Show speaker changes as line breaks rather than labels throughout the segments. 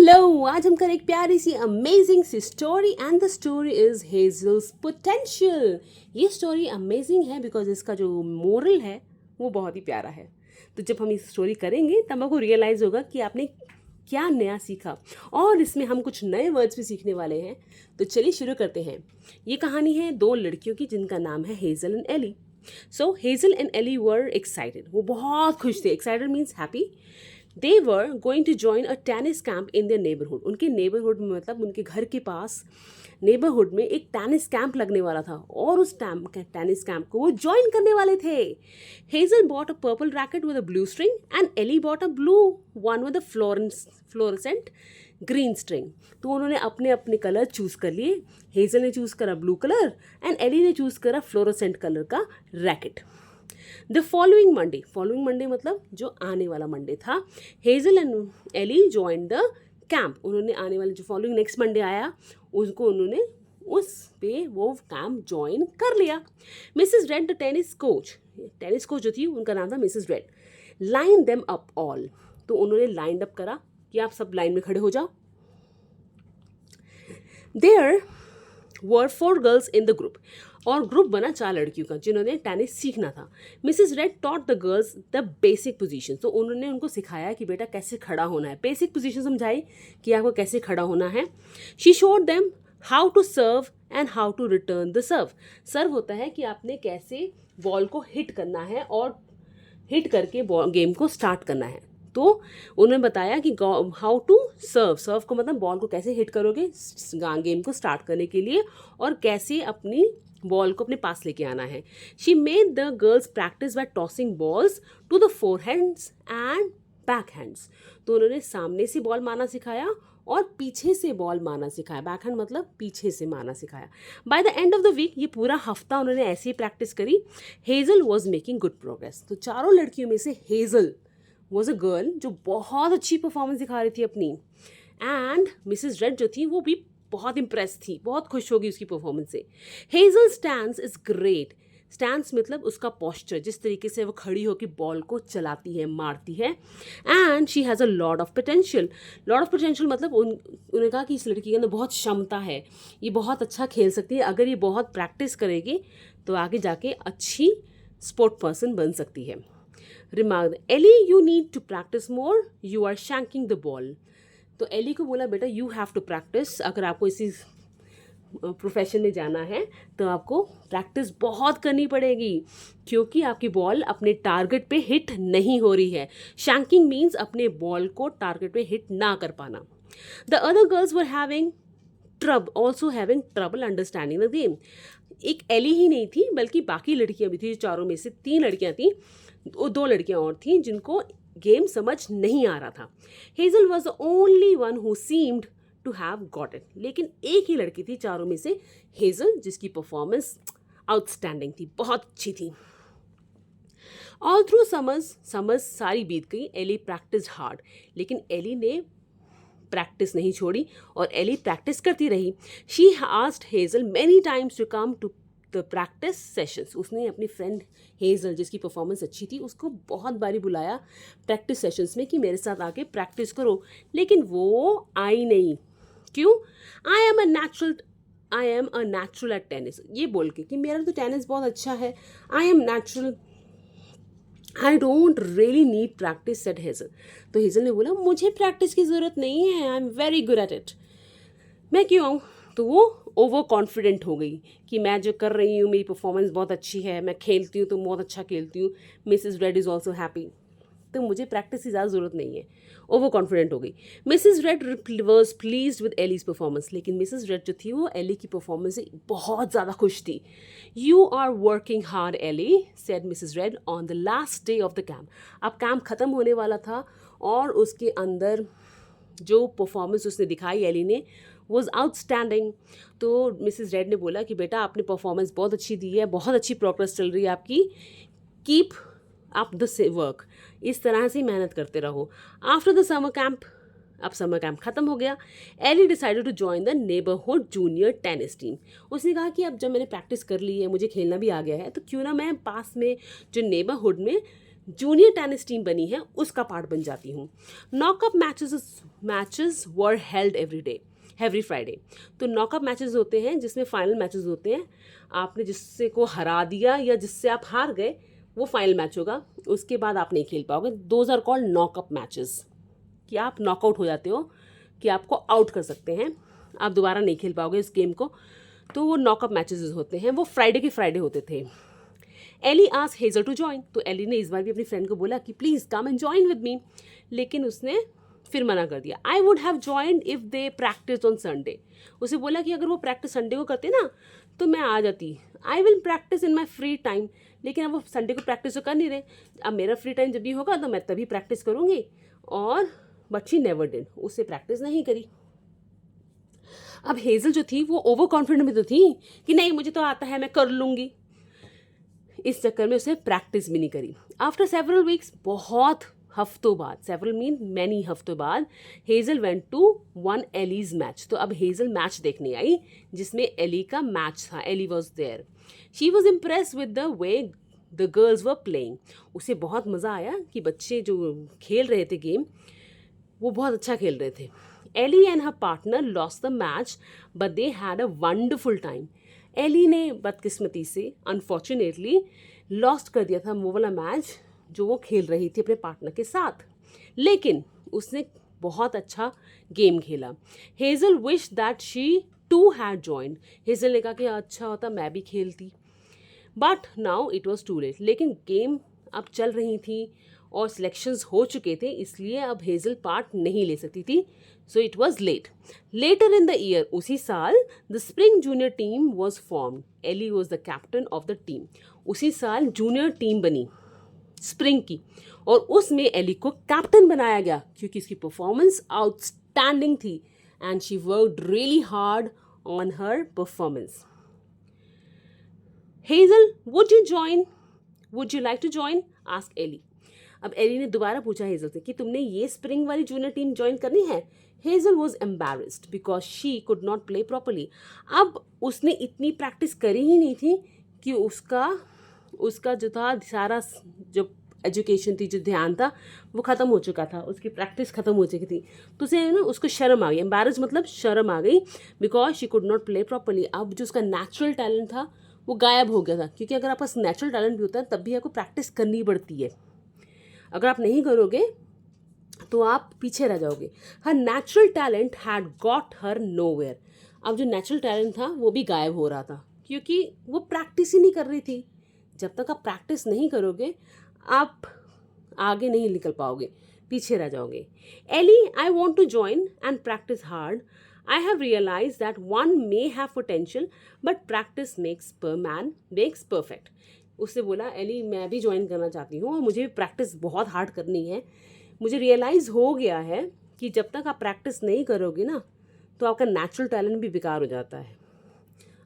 Hello, आज हम करें एक प्यारी सी अमेजिंग सी story and the story is Hazel's potential. ये स्टोरी अमेजिंग है बिकॉज इसका जो मोरल है वो बहुत ही प्यारा है। तो जब हम इस स्टोरी करेंगे तब आपको रियलाइज़ होगा कि आपने क्या नया सीखा और इसमें हम कुछ नए वर्ड्स भी सीखने वाले हैं। तो चलिए शुरू करते हैं। ये कहानी है दो लड़कियों की जिनका नाम है Hazel and Ellie. So Hazel and Ellie were excited, वो बहुत खुश थे। Excited means happy. They were going to join a tennis camp in their neighbourhood. उनके नेबरहुड में मतलब उनके घर के पास नेबरहुड में एक टेनिस कैंप लगने वाला था और उस टेनिस कैंप को वो ज्वाइन करने वाले थे। Hazel bought a purple racket with a blue string and Ellie bought a blue one with a fluorescent green string. तो उन्होंने अपने अपने कलर चूज़ कर लिए। हेजल ने चूज़ करा ब्लू कलर एंड एली ने चूज़ करा फ्लोरोसेंट कलर का रैकेट। द फॉलोइंग मंडे मतलब जो आने वाला मंडे था, Hazel and Ellie join the camp. उन्होंने आने वाले जो फॉलोइंग नेक्स्ट मंडे आया उसको उन्होंने उस पे वो कैंप ज्वाइन कर लिया। Mrs read the tennis coach जो थी उनका नाम था Mrs red, line them up all. तो उन्होंने लाइन अप करा कि आप सब लाइन में खड़े हो जाओ। There were 4 girls in the group, और ग्रुप बना 4 लड़कियों का जिन्होंने टेनिस सीखना था। Mrs Red taught the girls the basic position. तो उन्होंने उनको सिखाया कि बेटा कैसे खड़ा होना है, बेसिक पोजीशन समझाई कि आपको कैसे खड़ा होना है। She showed them how to serve and how to return the serve. Serve होता है कि आपने कैसे बॉल को हिट करना है और हिट करके गेम को स्टार्ट करना है। तो उन्होंने बताया कि हाउ टू सर्व को मतलब बॉल को कैसे हिट करोगे गेम को स्टार्ट करने के लिए और कैसे अपनी बॉल को अपने पास लेके आना है। She made the girls practice by tossing balls to the fore hands and back hands. तो उन्होंने सामने से बॉल मारना सिखाया और पीछे से बॉल मारना सिखाया। बैक हैंड मतलब पीछे से मारना सिखाया। By the end of the week, ये पूरा हफ्ता उन्होंने ऐसे ही प्रैक्टिस करी। Hazel was making good progress. तो चारों लड़कियों में से हेजल वॉज अ गर्ल जो बहुत अच्छी परफॉर्मेंस दिखा रही थी अपनी, एंड मिसेस रेड जो थी वो भी बहुत इम्प्रेस थी, बहुत खुश होगी उसकी परफॉर्मेंस से। Hazel stance is great. Stance मतलब उसका पोस्चर, जिस तरीके से वो खड़ी होकर बॉल को चलाती है, मारती है। And she has a lot of potential. Lot of potential मतलब उन्होंने कहा कि इस लड़की के अंदर बहुत क्षमता है, ये बहुत अच्छा खेल सकती है। अगर ये बहुत प्रैक्टिस करेगी तो आगे जाके अच्छी स्पोर्ट पर्सन बन सकती है। Remark, Ellie you need to practise more, you are shanking the ball. तो एली को बोला बेटा यू हैव टू प्रैक्टिस। अगर आपको इसी प्रोफेशन में जाना है तो आपको प्रैक्टिस बहुत करनी पड़ेगी क्योंकि आपकी बॉल अपने टारगेट पे हिट नहीं हो रही है। शैंकिंग मीन्स अपने बॉल को टारगेट पे हिट ना कर पाना। The other girls were having trouble understanding the game. एक एली ही नहीं थी बल्कि बाकी लड़कियां भी थी। चारों में से 3 लड़कियां थी, 2 लड़कियां और थीं जिनको गेम समझ नहीं आ रहा था। Hazel was the only one who seemed to have got it. लेकिन एक ही लड़की थी चारों में से, हेजल, जिसकी परफॉर्मेंस आउटस्टैंडिंग थी, बहुत अच्छी थी। ऑल थ्रू समर्स सारी बीत गई। एली प्रैक्टिस हार्ड, लेकिन एली ने प्रैक्टिस नहीं छोड़ी और एली प्रैक्टिस करती रही। She asked Hazel many times to come to the practice sessions. उसने अपनी फ्रेंड हेजल, जिसकी परफॉर्मेंस अच्छी थी, उसको बहुत बारी बुलाया प्रैक्टिस सेशंस में कि मेरे साथ आके प्रैक्टिस करो, लेकिन वो आई नहीं। क्यों? आई am a natural at tennis, ये बोल के कि मेरा तो टेनिस बहुत अच्छा है, I am natural, I don't really need practice said hazel. तो हेजल ने बोला मुझे प्रैक्टिस की ज़रूरत नहीं है, I am very good at it, मैं क्यों आऊँ। तो वो ओवर कॉन्फिडेंट हो गई कि मैं जो कर रही हूँ मेरी परफॉर्मेंस बहुत अच्छी है, मैं खेलती हूँ तो बहुत अच्छा खेलती हूँ, Mrs red is also happy, तो मुझे प्रैक्टिस की ज़्यादा ज़रूरत नहीं है। ओवर कॉन्फिडेंट हो गई। Mrs red was pleased with allies performance. लेकिन मिसेस रेड जो थी वो एली की परफॉर्मेंस से बहुत ज़्यादा खुश थी। You are working hard Ellie, said Mrs Red on the last day of the camp. अब कैंप ख़त्म होने वाला था और उसके अंदर जो परफॉर्मेंस उसने दिखाई एली ने वॉज आउटस्टैंडिंग। तो मिसेस रेड ने बोला कि बेटा आपने परफॉर्मेंस बहुत अच्छी दी है, बहुत अच्छी प्रोग्रेस चल रही है आपकी, कीप अप द वर्क, इस तरह से मेहनत करते रहो। आफ्टर द समर कैंप, अब समर कैंप ख़त्म हो गया, Ellie decided to join the neighbourhood junior tennis team. उसने कहा कि अब जब मैंने प्रैक्टिस कर ली है, मुझे खेलना भी आ गया है, तो क्यों ना मैं पास में जो नेबरहुड में जूनियर टेनिस टीम बनी है उसका पार्ट बन जाती हूँ। Knockup matches were held every Friday. तो नॉकअप मैचेस होते हैं जिसमें फाइनल मैचेस होते हैं, आपने जिससे को हरा दिया या जिससे आप हार गए वो फाइनल मैच होगा, उसके बाद आप नहीं खेल पाओगे। दोज आर कॉल्ड नॉकअप मैचेस, कि आप नॉकआउट हो जाते हो, कि आपको आउट कर सकते हैं, आप दोबारा नहीं खेल पाओगे इस गेम को, तो वो नॉकअप मैचेस होते हैं। वो फ्राइडे के फ्राइडे होते थे। Ellie asked Hazel to join, तो एली ने इस बार भी अपनी फ्रेंड को बोला कि please come and join with me, लेकिन उसने फिर मना कर दिया। I would have joined if they practice on Sunday, उसे बोला कि अगर वो प्रैक्टिस संडे को करते ना तो मैं आ जाती। I will practice in my free time, लेकिन अब वो संडे को प्रैक्टिस तो कर नहीं रहे, अब मेरा फ्री टाइम जब भी होगा तो मैं तभी प्रैक्टिस करूँगी। और बट शी नेवर डिड, उससे प्रैक्टिस नहीं करी। अब हेजल जो थी वो ओवर कॉन्फिडेंट में तो थी कि नहीं मुझे तो आता है, मैं कर लूँगी, इस चक्कर में उसने प्रैक्टिस भी नहीं करी। आफ्टर सेवरल वीक्स, बहुत हफ्तों बाद, सेवरल मीन मैनी हफ्तों बाद, Hazel went to one Ellie's match. तो अब हेजल मैच देखने आई जिसमें एली का मैच था। Ellie was there. She was impress with the way the girls were playing. उसे बहुत मज़ा आया कि बच्चे जो खेल रहे थे गेम वो बहुत अच्छा खेल रहे थे। Ellie and her partner lost the match but they had a wonderful time. Ellie ने बदकिस्मती से अनफॉर्चुनेटली लॉस्ट कर दिया था वो वाला मैच जो वो खेल रही थी अपने पार्टनर के साथ, लेकिन उसने बहुत अच्छा गेम खेला। Hazel wish that she too had joined. Hazel ने कहा कि अच्छा होता मैं भी खेलती, but now it was too late. लेकिन गेम अब चल रही थी और सिलेक्शंस हो चुके थे, इसलिए अब हेजल पार्ट नहीं ले सकती थी, so it was late. Later in the year, उसी साल, the spring junior team was formed. Ellie was the captain of the team. उसी साल जूनियर टीम बनी स्प्रिंग की और उसमें एली को कैप्टन बनाया गया क्योंकि उसकी परफॉर्मेंस आउटस्टैंडिंग थी and she worked really hard on her performance. Hazel, would you join? Would you like to join? Ask Ellie. अब एली ने दोबारा पूछा हेजल से कि तुमने ये स्प्रिंग वाली जूनियर टीम ज्वाइन करनी है? Hazel was embarrassed because she could not play properly. अब उसने इतनी प्रैक्टिस करी ही नहीं थी कि उसका जो था सारा जो एजुकेशन थी, जो ध्यान था वो ख़त्म हो चुका था, उसकी प्रैक्टिस ख़त्म हो चुकी थी। तो उसे ना उसको शर्म आ गई, एम्बैरेस मतलब शर्म आ गई, because she could not play properly. अब जो उसका नेचुरल टैलेंट था वो गायब हो गया था, क्योंकि अगर आपका नेचुरल टैलेंट भी होता है तब भी आपको प्रैक्टिस करनी पड़ती है। अगर आप नहीं करोगे तो आप पीछे रह जाओगे। Her natural talent had got her nowhere. अब जो नेचुरल टैलेंट था वो भी गायब हो रहा था क्योंकि वो प्रैक्टिस ही नहीं कर रही थी। जब तक आप प्रैक्टिस नहीं करोगे आप आगे नहीं निकल पाओगे, पीछे रह जाओगे। Ellie, I want to join and practice hard. I have realise that one may have potential but practice makes perfect. उससे बोला एली मैं भी ज्वाइन करना चाहती हूँ और मुझे भी प्रैक्टिस बहुत हार्ड करनी है। मुझे रियलाइज़ हो गया है कि जब तक आप प्रैक्टिस नहीं करोगे ना तो आपका नेचुरल टैलेंट भी बेकार हो जाता है।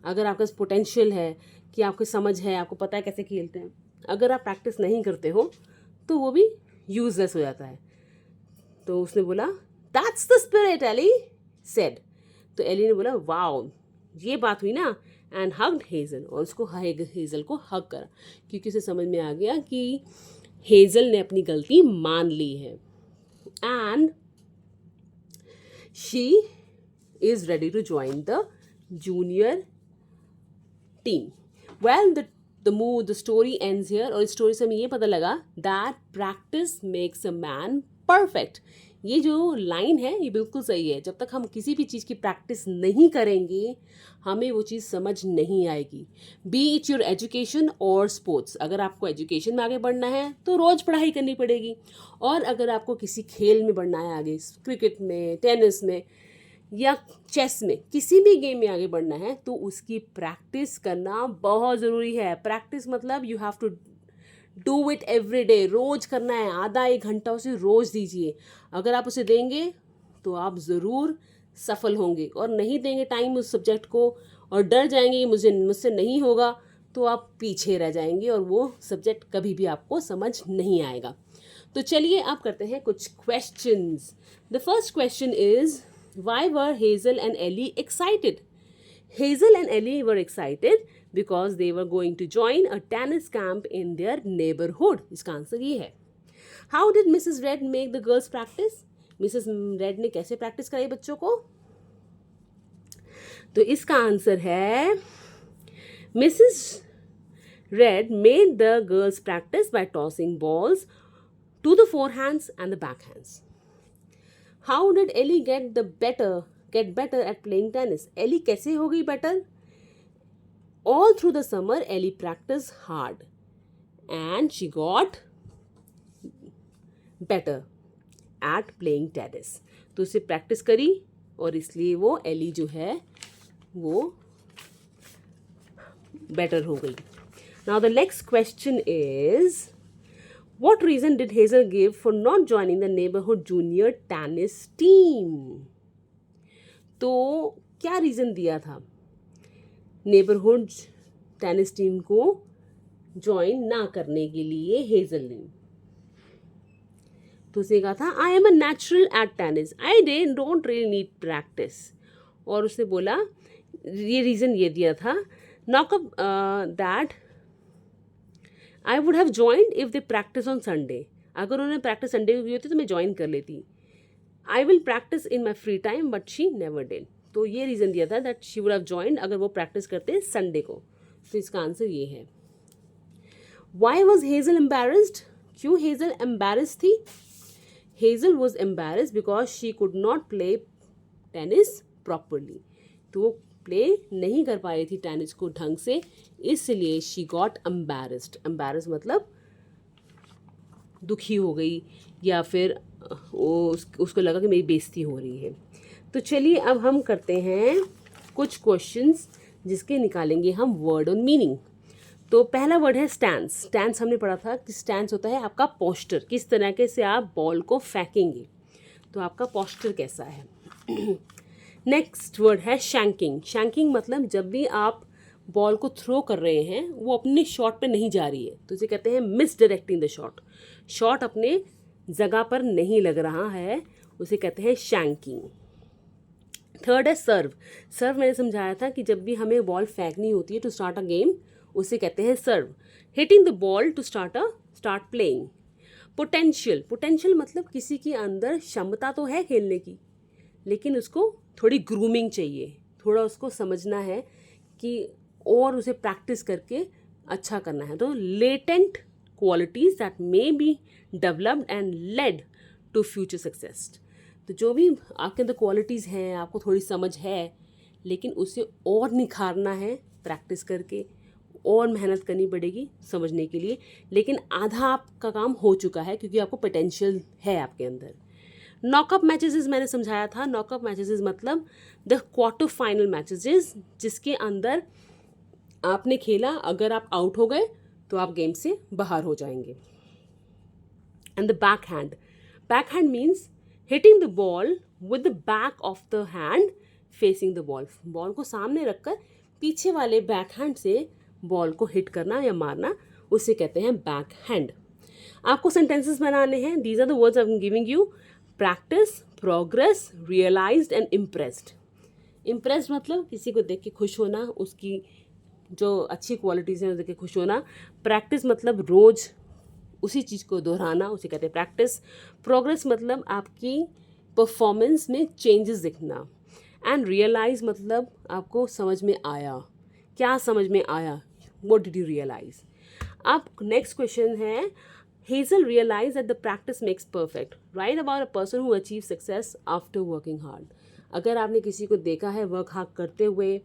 अगर आपका पोटेंशियल है कि आपको समझ है, आपको पता है कैसे खेलते हैं, अगर आप प्रैक्टिस नहीं करते हो तो वो भी यूजलेस हो जाता है। तो उसने बोला that's the spirit Ellie said. तो एली ने बोला वाओ ये बात हुई ना, एंड हग्ड हेजल, और उसको हेजल को हग करा क्योंकि उसे समझ में आ गया कि हेजल ने अपनी गलती मान ली है and she is ready to join the junior team. Well the story ends here. और इस स्टोरी से हमें ये पता लगा that practice makes a man perfect. ये जो लाइन है ये बिल्कुल सही है। जब तक हम किसी भी चीज़ की प्रैक्टिस नहीं करेंगे हमें वो चीज़ समझ नहीं आएगी, बी इट योर एजुकेशन और स्पोर्ट्स। अगर आपको एजुकेशन में आगे बढ़ना है तो रोज़ पढ़ाई करनी पड़ेगी, और अगर आपको किसी खेल में बढ़ना है आगे, क्रिकेट में, टेनिस में या चेस में, किसी भी गेम में आगे बढ़ना है तो उसकी प्रैक्टिस करना बहुत ज़रूरी है। प्रैक्टिस मतलब you have to do it every day, रोज़ करना है। आधा एक घंटा उसे रोज़ दीजिए। अगर आप उसे देंगे तो आप ज़रूर सफल होंगे, और नहीं देंगे टाइम उस सब्जेक्ट को और डर जाएंगे कि मुझसे नहीं होगा, तो आप पीछे रह जाएंगे और वो सब्जेक्ट कभी भी आपको समझ नहीं आएगा। तो चलिए आप करते हैं कुछ questions. The first question is, why were Hazel and Ellie excited? Hazel and Ellie were excited because they were going to join a tennis camp in their neighborhood. इसका आंसर ये है. How did Mrs. Red make the girls practice? Mrs. Red ने कैसे practice कराई बच्चों को? तो इसका आंसर है Mrs. Red made the girls practice by tossing balls to the forehands and the backhands. How did Ellie get better at playing tennis? Ellie कैसे हो गई better? All through the summer, Ellie practiced hard and she got better at playing tennis. तो उसे practice करी और इसलिए वो Eli जो है वो बेटर हो गई. Now the next question is, what reason did Hazel give for not joining the neighborhood junior tennis team? तो क्या रीज़न दिया था नेबरहुड टेनिस टीम को ज्वाइन ना करने के लिए हेजल ने? तो उसने कहा था I am a natural at tennis, I don't really need practice. और उसने बोला ये रीज़न ये दिया था knockup that I would have joined if they practice on Sunday. अगर उन्होंने प्रैक्टिस संडे को की होती तो मैं ज्वाइन कर लेती. I will practice in my free time but she never did. तो ये रीज़न दिया था that she would have joined अगर वो प्रैक्टिस करते संडे को. तो इसका आंसर ये है. Why was hazel embarrassed? क्यों हेजल एम्बेरस थी? Hazel was embarrassed because she could not play tennis properly. तो वो प्ले नहीं कर पाई थी टेनिस को ढंग से, इसलिए शी गॉट एम्बेरस्ड. एम्बेरस मतलब दुखी हो गई या फिर उसको लगा कि मेरी बेइज्जती हो रही है. तो चलिए अब हम करते हैं कुछ क्वेश्चंस जिसके निकालेंगे हम वर्ड और मीनिंग. तो पहला वर्ड है स्टैंस. स्टैंस हमने पढ़ा था कि स्टैंस होता है आपका पोस्चर, किस तरीके से आप बॉल को फेंकेंगे. तो आपका पोस्चर कैसा है. नेक्स्ट वर्ड है शैंकिंग. शैंकिंग मतलब जब भी आप बॉल को थ्रो कर रहे हैं वो अपने शॉट पे नहीं जा रही है तो इसे कहते हैं miss directing the shot. Shot अपने जगह पर नहीं लग रहा है, उसे कहते हैं शैंकिंग. थर्ड है सर्व. सर्व मैंने समझाया था कि जब भी हमें बॉल फेंकनी होती है टू स्टार्ट अ गेम, उसे कहते हैं serve. Hitting the ball to start playing. Potential. Potential मतलब किसी के अंदर क्षमता तो है खेलने की लेकिन उसको थोड़ी ग्रूमिंग चाहिए, थोड़ा उसको समझना है कि और उसे प्रैक्टिस करके अच्छा करना है. तो latent qualities that may be developed and led to future success. तो जो भी आपके अंदर क्वालिटीज़ हैं, आपको थोड़ी समझ है लेकिन उसे और निखारना है प्रैक्टिस करके, और मेहनत करनी पड़ेगी समझने के लिए. लेकिन आधा आपका काम हो चुका है क्योंकि आपको पोटेंशियल है आपके अंदर. नॉकअप मैचेस मैंने समझाया था. नॉकअप मैचेस मतलब द क्वार्टर फाइनल मैचेस जिसके अंदर आपने खेला, अगर आप आउट हो गए तो आप गेम से बाहर हो जाएंगे. And the back hand. Back hand means hitting the ball with the back of the hand facing the ball. Ball को सामने रखकर पीछे वाले बैक हैंड से बॉल को हिट करना या मारना, उसे कहते हैं बैक हैंड. आपको सेंटेंसेस बनाने हैं. These are the words I am giving you. Practice, progress, realised and impressed. Impressed मतलब किसी को देख के खुश होना, उसकी जो अच्छी क्वालिटीज़ हैं उसे देख के खुश होना. प्रैक्टिस मतलब रोज़ उसी चीज़ को दोहराना, उसे कहते हैं प्रैक्टिस. प्रोग्रेस मतलब आपकी परफॉर्मेंस में चेंजेस दिखना. एंड रियलाइज मतलब आपको समझ में आया. क्या समझ में आया? What did you realise? अब नेक्स्ट क्वेश्चन है, Hazel realized that the practice makes perfect. Write about a person who achieved success after working hard. अगर आपने किसी को देखा है वर्क हार्ड करते हुए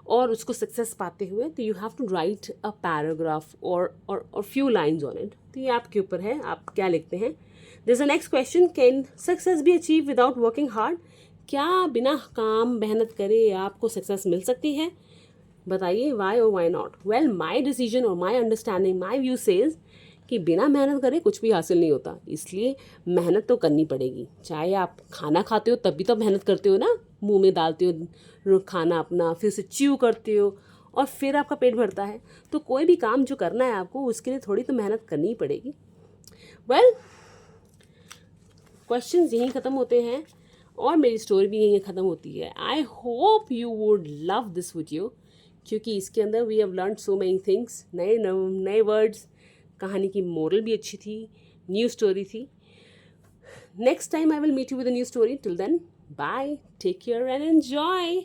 और उसको सक्सेस पाते हुए, तो you have to write a paragraph और फ्यू लाइन्स ऑन इट. तो ये आपके ऊपर है, आप क्या लिखते हैं. There is a next question, can success be achieve without working hard? क्या बिना काम मेहनत करे आपको सक्सेस मिल सकती है? बताइए वाई और why not. Well, my decision और my understanding, my view says कि बिना मेहनत करे कुछ भी हासिल नहीं होता. इसलिए मेहनत तो करनी पड़ेगी. चाहे आप खाना खाते हो तब भी तो मेहनत करते हो ना, मुंह में डालते हो खाना अपना, फिर उसे च्यू करते हो और फिर आपका पेट भरता है. तो कोई भी काम जो करना है आपको, उसके लिए थोड़ी तो मेहनत करनी ही पड़ेगी. वेल, क्वेश्चंस यहीं ख़त्म होते हैं और मेरी स्टोरी भी यहीं ख़त्म होती है। I hope you would love this video, क्योंकि इसके अंदर we have learn so many things, नए नए वर्ड्स, कहानी की मोरल भी अच्छी थी, न्यू स्टोरी थी। Next time I will meet you with a new story. Till then, bye, take care and enjoy.